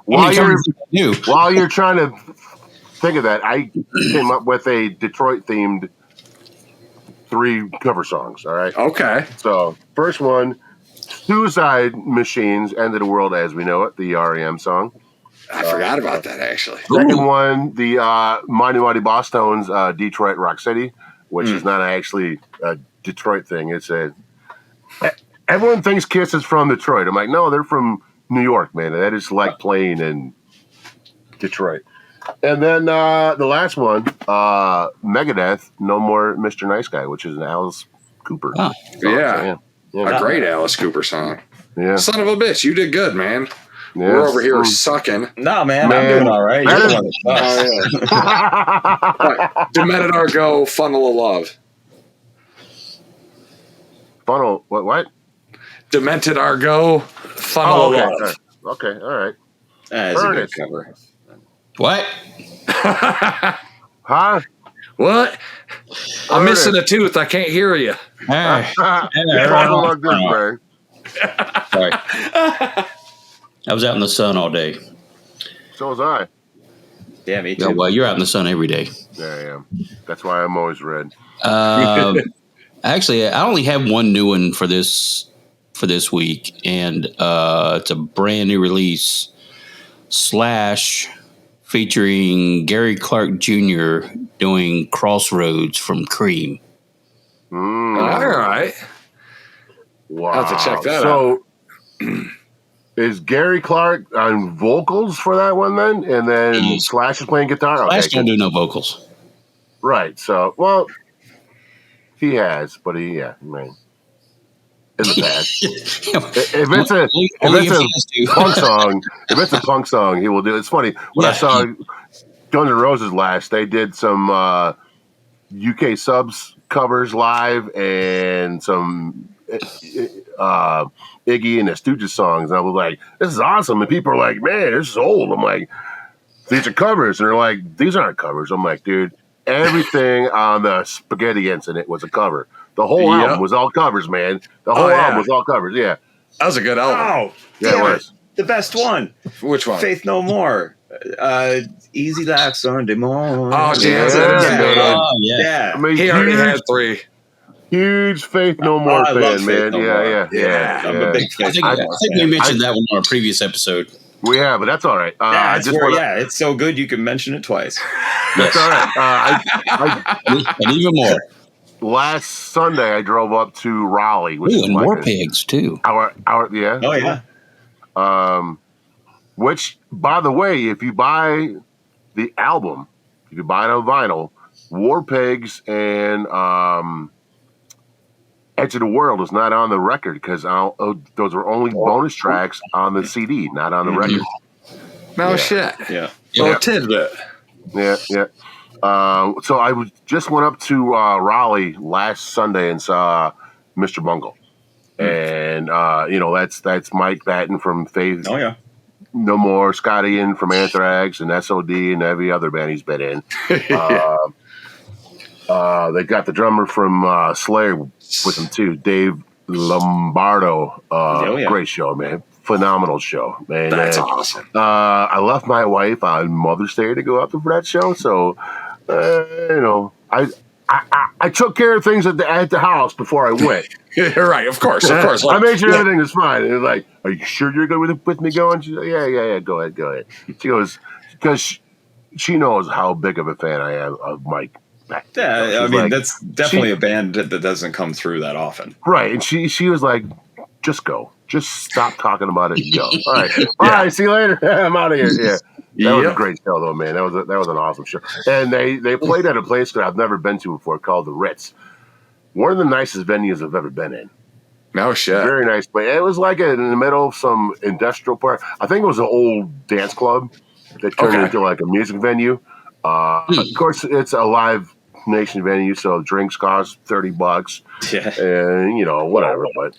While you're trying to think of that, I came up with a Detroit themed 3 cover songs. All right. Okay. So first one, Suicide Machines, End of the World as We Know It, the REM song. I forgot about that, actually. Second one, the Mighty Mighty Boss Tones, Detroit Rock City, which is not actually a Detroit thing. It's everyone thinks Kiss is from Detroit. I'm like, no, they're from New York, man. That is like playing in Detroit. And then the last one, Megadeth, No More Mr. Nice Guy, which is an Alice Cooper song. Yeah. A great Alice Cooper song. Yeah. Son of a bitch, you did good, man. We're over here sucking. No, man, I'm doing all right. You're the one that sucks. Right. Demented Argo, Funnel of Love. Funnel, what? Demented Argo, Funnel of Love. Okay, all right. That's a good cover. What? Huh? What? I'm missing a tooth. I can't hear you. Hey. Like this, man. Sorry. I was out in the sun all day. So was I. Yeah, me too. Yeah, well, you're out in the sun every day. Yeah, I am. That's why I'm always red. Actually, I only have one new one for this week, and it's a brand new release / featuring Gary Clark Jr. doing Crossroads from Cream. All right. Wow. I'll have to check that out. So is Gary Clark on vocals for that one then? And then Slash is playing guitar? Slash don't do no vocals. Right. So, well, he has, but man. In the past. if it's a punk song, he will do it. It's funny. When I saw Guns N' Roses last, they did some UK subs covers live and some Iggy and the Stooges songs. And I was like, this is awesome. And people are like, man, this is old. I'm like, these are covers. And they're like, these aren't covers. I'm like, dude, everything on the Spaghetti Incident was a cover. The whole album was all covers, man. The whole album was all covers, yeah. That was a good album. Oh, yeah, it was. The best one. Which one? Faith No More. Easy Like Sunday Morning. Oh, yeah. I mean, he already had 3. Huge Faith No More fan, man. Yeah. I'm a big fan. I think we mentioned that one on our previous episode. We have, but that's all right. It's so good you can mention it twice. That's all right. And even more. Last Sunday, I drove up to Raleigh. Which and more pigs, too. Oh, yeah. Which, by the way, if you buy the album, if you buy it on vinyl, War Pigs and Edge of the World is not on the record because those were only bonus tracks on the CD, not on the record. No shit. Yeah. Little tidbit. Yeah. So I just went up to Raleigh last Sunday and saw Mr. Bungle. And, that's Mike Patton from Faith. Oh, yeah. No More, Scott Ian from Anthrax and SOD and every other band he's been in. They got the drummer from Slayer with them too, Dave Lombardo. Great show, man. Phenomenal show, man. That's awesome. I left my wife on Mother's Day to go out for that show, so I took care of things at the house before I went. Right, of course. I made sure everything was fine. It was like, are you sure you're good with me going? She's like, yeah. Go ahead. She goes, because she knows how big of a fan I am of Mike. Yeah, I mean, that's definitely a band that doesn't come through that often. Right, and she was like, just go. Just stop talking about it and go. All right. All right, see you later. I'm out of here. Yeah. That was a great show, though, man. That was an awesome show. And they played at a place that I've never been to before called the Ritz. One of the nicest venues I've ever been in. No shit. Very nice place. It was like in the middle of some industrial park. I think it was an old dance club that turned into like a music venue. Of course, it's a Live Nation venue, so drinks cost $30. Yeah. And, whatever. But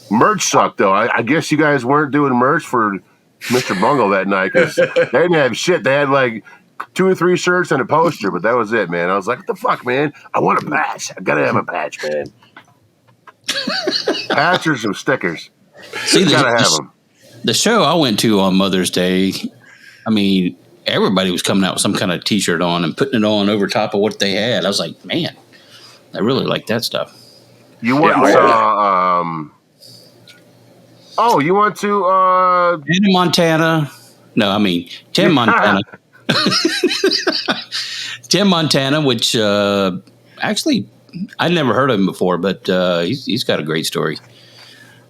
merch sucked, though. I guess you guys weren't doing merch for Mr. Bungle that night because they didn't have shit. They had like 2 or 3 shirts and a poster, but that was it, man. I was like, what the fuck, man? I want a patch. I gotta have a patch, man. Patch or some stickers. See, gotta have them. The show I went to on Mother's Day, I mean, everybody was coming out with some kind of T-shirt on and putting it on over top of what they had. I was like, man, I really like that stuff. You went and saw... you went to... Hannah Montana. No, I mean, Tim Montana. Tim Montana, which actually I'd never heard of him before, but he's got a great story.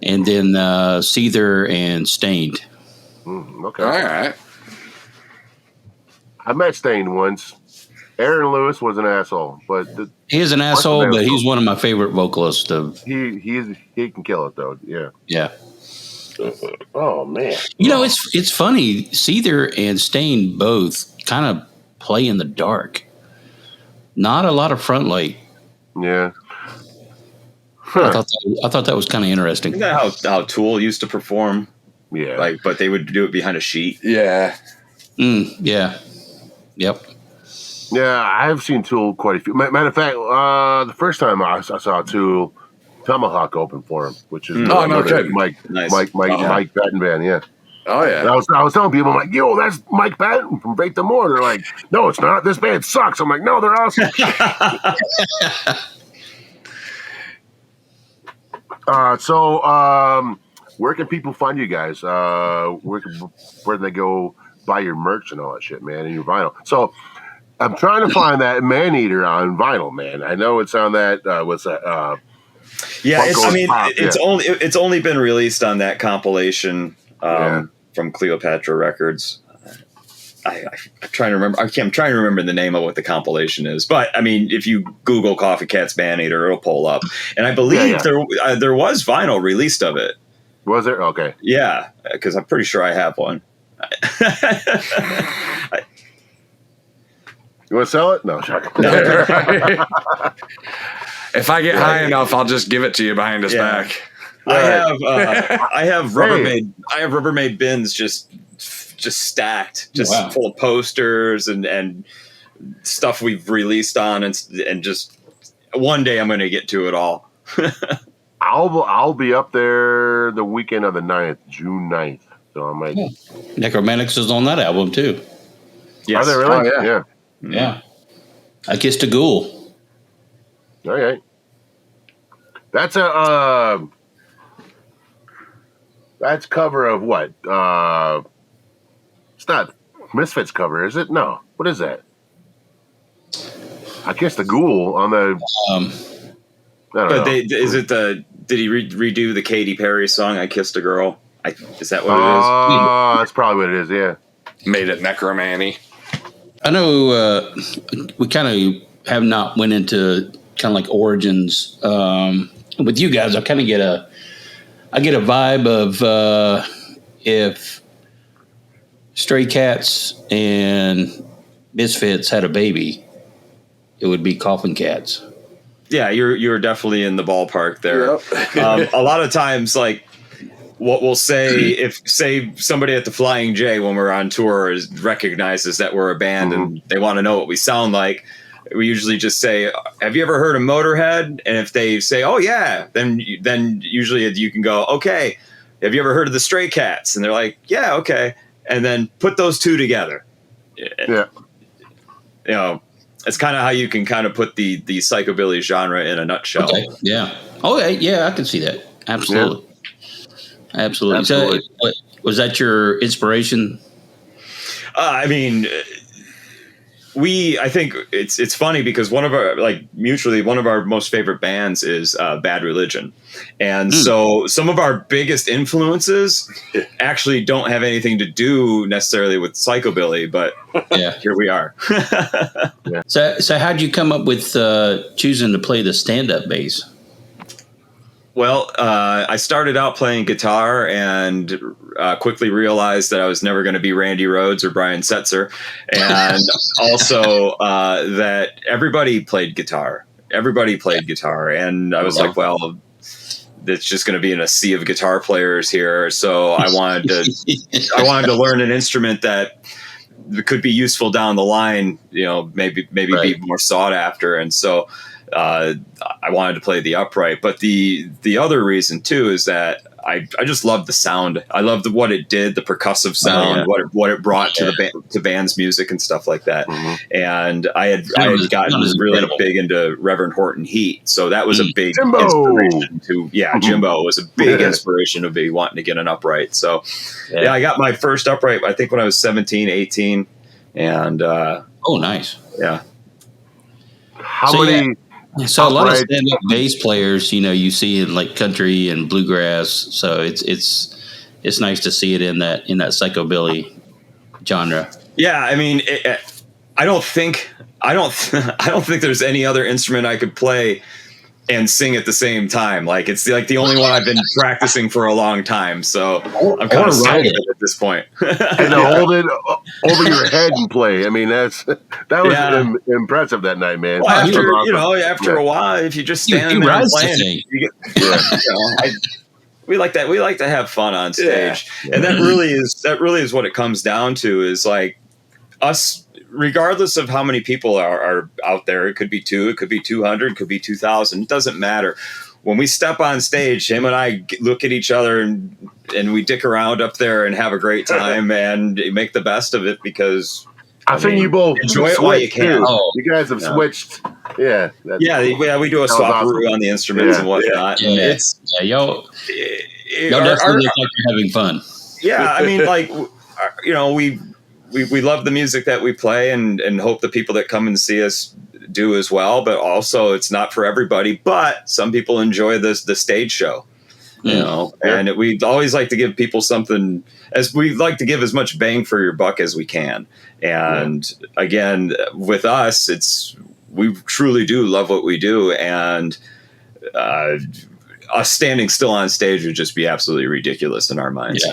And then Seether and Stained. Okay. All right. I met Stained once. Aaron Lewis was an asshole, but he is an asshole, but he's one of my favorite vocalists. He can kill it though. Yeah. Yeah. Oh man! You know, it's funny. Seether and Stain both kind of play in the dark. Not a lot of front light. Yeah. I thought that was kind of interesting. Isn't that how Tool used to perform? Yeah. But they would do it behind a sheet. Yeah. Yeah. Yep. Yeah, I've seen Tool quite a few. Matter of fact, the first time I saw Tool, Tomahawk opened for him, which is no kidding. Mike Patton band. Yeah. Oh yeah. And I was telling people, I'm like, yo, that's Mike Patton from Break the More. They're like, no, it's not. This band sucks. I'm like, no, they're awesome. So where can people find you guys? Where do they go buy your merch and all that shit, man, and your vinyl? So I'm trying to find that Man-Eater on vinyl, man. I know it's on that. What's that? Yeah, it's only been released on that compilation from Cleopatra Records. I'm trying to remember. I'm trying to remember the name of what the compilation is. But I mean, if you Google Koffin Kats Man-Eater, it'll pull up. And I believe there was vinyl released of it. Was there? Okay. Yeah, because I'm pretty sure I have one. You want to sell it? No, sorry. If I get high enough, I'll just give it to you behind his back. I have Rubbermaid. I have Rubbermaid bins just stacked, full of posters and stuff we've released on, and just one day I'm going to get to it all. I'll be up there the weekend of the 9th, June 9th. So I might. Necromantics is on that album too. Yes. Are they really? Oh, yeah. Yeah. I Kissed a Ghoul. All right. That's that's cover of what? It's not Misfits cover, is it? No. What is that? I Kissed a Ghoul on the. I don't know. Did he redo the Katy Perry song "I Kissed a Girl"? Is that what it is? Oh, that's probably what it is. Yeah. Made it necromancy. I know we kind of have not went into kind of like origins with you guys. I kind of get a vibe of if Stray Cats and Misfits had a baby, it would be Koffin Kats. Yeah, you're definitely in the ballpark there. Yep. A lot of times, like what we'll say, if somebody at the Flying J when we're on tour recognizes that we're a band and they want to know what we sound like, we usually just say, "Have you ever heard of Motorhead?" And if they say, "Oh yeah," then usually you can go, "Okay, have you ever heard of the Stray Cats?" And they're like, "Yeah, okay," and then put those two together. Yeah, you know. It's kind of how you can kind of put the psychobilly genre in a nutshell. Okay. Yeah. Oh, yeah, I can see that. Absolutely. Yeah. Absolutely. So, was that your inspiration? I mean, I think it's funny because one of our most favorite bands is Bad Religion. And so some of our biggest influences actually don't have anything to do necessarily with psychobilly, but here we are. Yeah. So how'd you come up with choosing to play the stand-up bass? Well, I started out playing guitar and quickly realized that I was never going to be Randy Rhoads or Brian Setzer. And also that everybody played guitar. And I was like, well, it's just going to be in a sea of guitar players here. So I wanted to learn an instrument that could be useful down the line, maybe be more sought after. And so I wanted to play the upright, but the other reason too is that I just loved the sound. I loved what it did, the percussive sound, what it brought to the band's music and stuff like that. And I had gotten really big into Reverend Horton Heat, so that was a big inspiration to Jimbo was a big inspiration to be wanting to get an upright. So I got my first upright I think when I was 17, 18, and nice. Yeah. So a lot of stand-up bass players, you see in like country and bluegrass. So it's nice to see it in that psychobilly genre. Yeah, I mean, I don't think there's any other instrument I could play and sing at the same time. Like it's like the only one I've been practicing for a long time. So I'm kind of stuck with it at this point. And to hold it over your head and play. I mean, that was impressive that night, man. Well, after a while, if you just stand there and playing, we like that. We like to have fun on stage, and that really is what it comes down to. Is like us. Regardless of how many people are out there, it could be 2, it could be 200, it could be 2,000. It doesn't matter. When we step on stage, him and I look at each other and we dick around up there and have a we make the best of it because I think you both enjoy it while you can. You guys have switched. Yeah. We do a swap on the instruments and whatnot. Yeah. Y'all definitely look like you're having fun. Yeah, I mean, like, we love the music that we play and hope the people that come and see us do as well. But also it's not for everybody, but some people enjoy the stage show, and we always like to give people something we like to give as much bang for your buck as we can. And again, with us, we truly do love what we do. And, us standing still on stage would just be absolutely ridiculous in our minds. Yeah.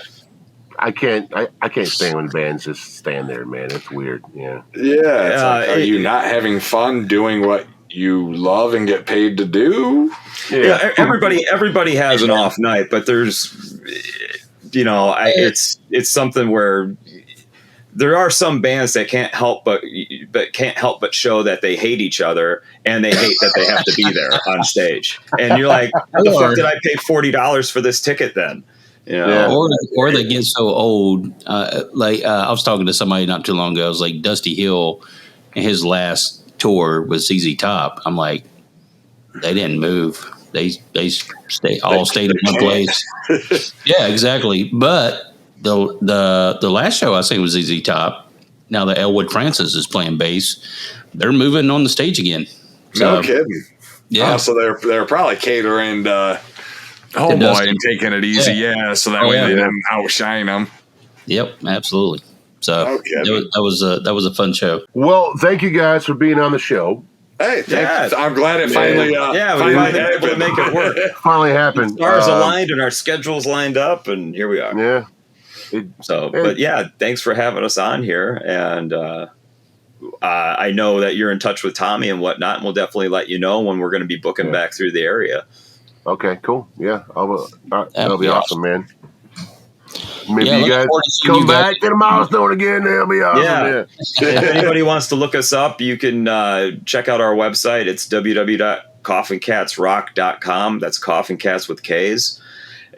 I can't stand when bands just stand there, man. It's weird. Yeah. Yeah. Are you not having fun doing what you love and get paid to do? Yeah. Everybody has an off night, but there's, it's something where there are some bands that can't help but show that they hate each other and they hate that they have to be there on stage. And you're like, how the fuck did I pay $40 for this ticket then? Or they get so old. I was talking to somebody not too long ago. It was like Dusty Hill, and his last tour was ZZ Top. I'm like, they didn't move. They stayed in one place. Yeah, exactly. But the last show I seen was ZZ Top. Now that Elwood Francis is playing bass, they're moving on the stage again. So, no kidding. Yeah. So they're probably catering to Homeboy and taking it easy, so that way they didn't outshine them. Yep, absolutely. So that was a fun show. Well, thank you guys for being on the show. Hey, thanks. I'm glad it finally. We were able to make it work. Finally happened. Stars aligned and our schedules lined up, and here we are. Yeah. But thanks for having us on here, and I know that you're in touch with Tommy and whatnot, and we'll definitely let you know when we're going to be booking back through the area. Okay, cool. Yeah, that'll be awesome, man. Maybe you guys come back to the milestone again. That'll be awesome. Yeah. If anybody wants to look us up, you can check out our website. It's www.koffinkatsrock.com. That's Koffin Kats with K's.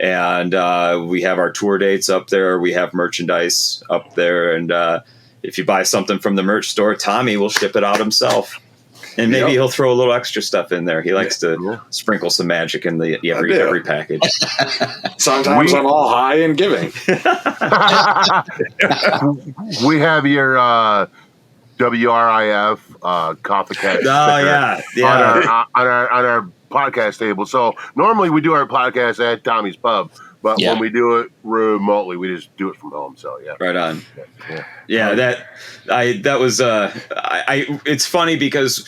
And we have our tour dates up there. We have merchandise up there. And if you buy something from the merch store, Tommy will ship it out himself. And maybe he'll throw a little extra stuff in there. He likes to sprinkle some magic in every package. Sometimes I'm all high and giving. We have your WRIF Koffin Kats. On our podcast table. So normally we do our podcast at Tommy's Pub, but when we do it remotely, we just do it from home. So right on. It's funny because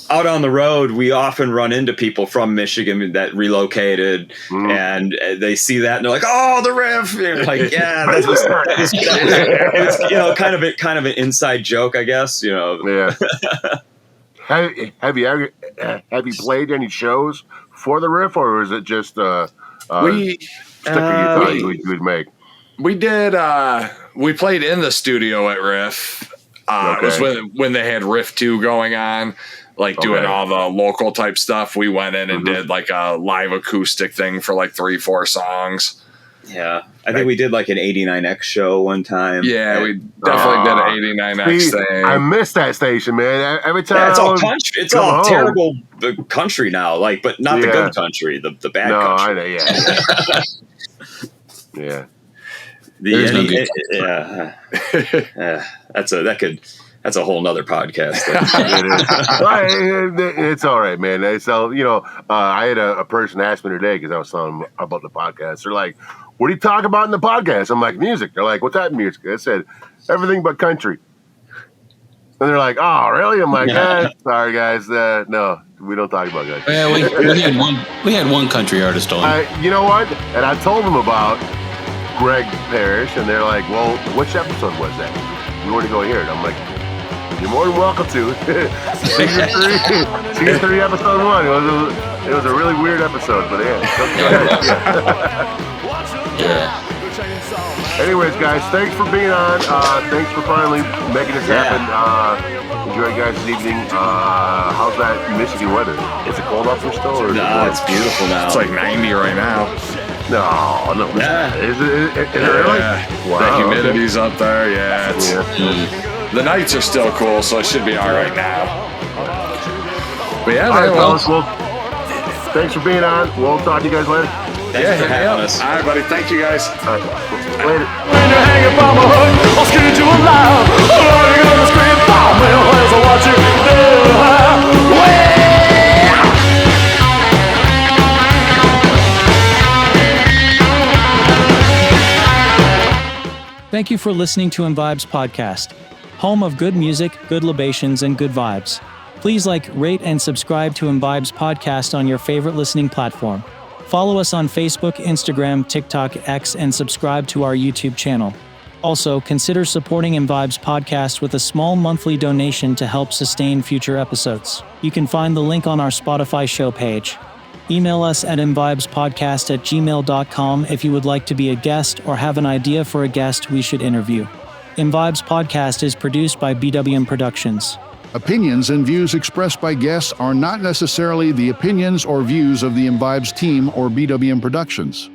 out on the road, we often run into people from Michigan that relocated, and they see that and they're like, "Oh, the riff!" And like, that was kind of an inside joke, I guess. Yeah. Have you played any shows for the riff, or is it just sticker you thought you would make? We did. We played in the studio at Riff. It was when they had Riff 2 going on. Like doing all the local type stuff. We went in and did like a live acoustic thing for like 3-4 songs. Yeah. I think we did like an 89X show one time. Yeah, we definitely did an 89X thing. I miss that station, man. Every time it's all country. It's all terrible country now, but not the good country, the bad country. Yeah. That's a whole nother podcast. It's all right, man. So, I had a person ask me today because I was telling them about the podcast. They're like, what do you talk about in the podcast? I'm like, music. They're like, what type of music? I said, everything but country. And they're like, "Oh, really?" I'm like, "Sorry, guys. No, we don't talk about guys." Yeah, we had one country artist on. You know what? And I told them about Greg Parrish, and they're like, "Well, which episode was that? We want to go hear it." I'm like, "You're more than welcome to." Season 3, episode 1. It was a really weird episode, but Yeah. Anyways, guys, thanks for being on. Thanks for finally making this happen. Enjoy you guys' evening. How's that Michigan weather? Is it cold out there still? Or No, it's beautiful now. It's like 90 right now. No. Yeah. Is it really? Wow. The humidity's up there. Yeah. The nights are still cool, so it should be all right now. But yeah, All right, well, fellas. Well, thanks for being on. We'll talk to you guys later. Thanks for having us. All right, buddy. Thank you, guys. All right. Later. When you hang up on my hook, I'll skin you alive. Oh, you're gonna scream, "Oh, man, as I watch you do." Thank you for listening to ImVibes Podcast, home of good music, good libations, and good vibes. Please like, rate, and subscribe to ImVibes Podcast on your favorite listening platform. Follow us on Facebook, Instagram, TikTok, X, and subscribe to our YouTube channel. Also, consider supporting ImVibes Podcast with a small monthly donation to help sustain future episodes. You can find the link on our Spotify show page. Email us at imvibespodcast@gmail.com if you would like to be a guest or have an idea for a guest we should interview. ImVibes Podcast is produced by BWM Productions. Opinions and views expressed by guests are not necessarily the opinions or views of the ImVibes team or BWM Productions.